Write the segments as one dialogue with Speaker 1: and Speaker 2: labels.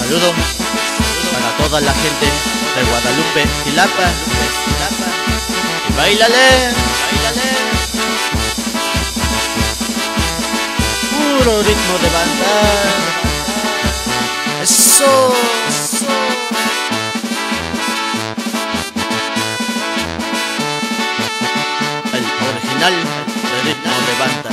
Speaker 1: Saludo para toda la gente de Guadalupe, Tilapa. Y bailale, puro ritmo de banda. Eso. El original de ritmo de banda.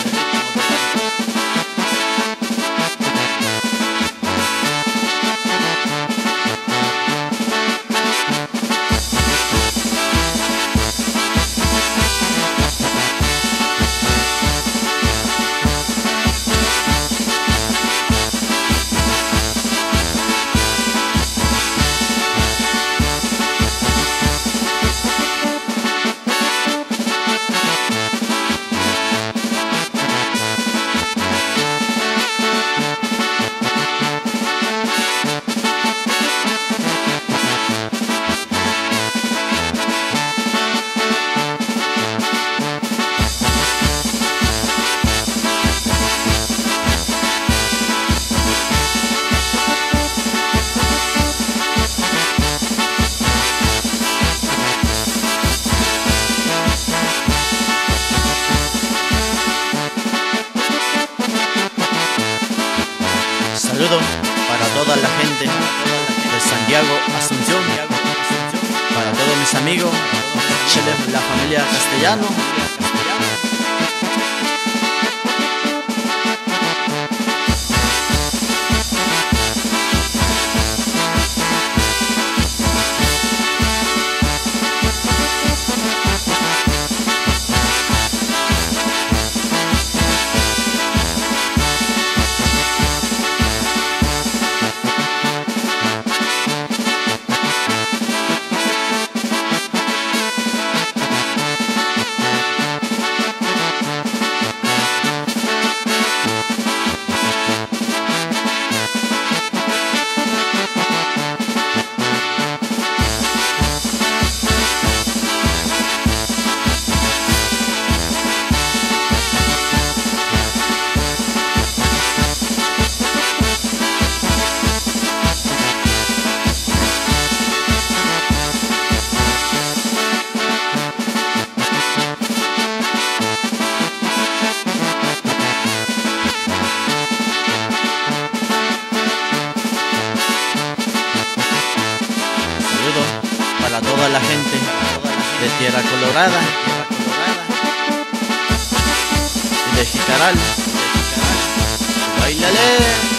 Speaker 1: Saludo para toda la gente de Santiago, Asunción, para todos mis amigos, de la familia Castellano. Para toda la gente de Tierra Colorada y de Jicaral. Bailale.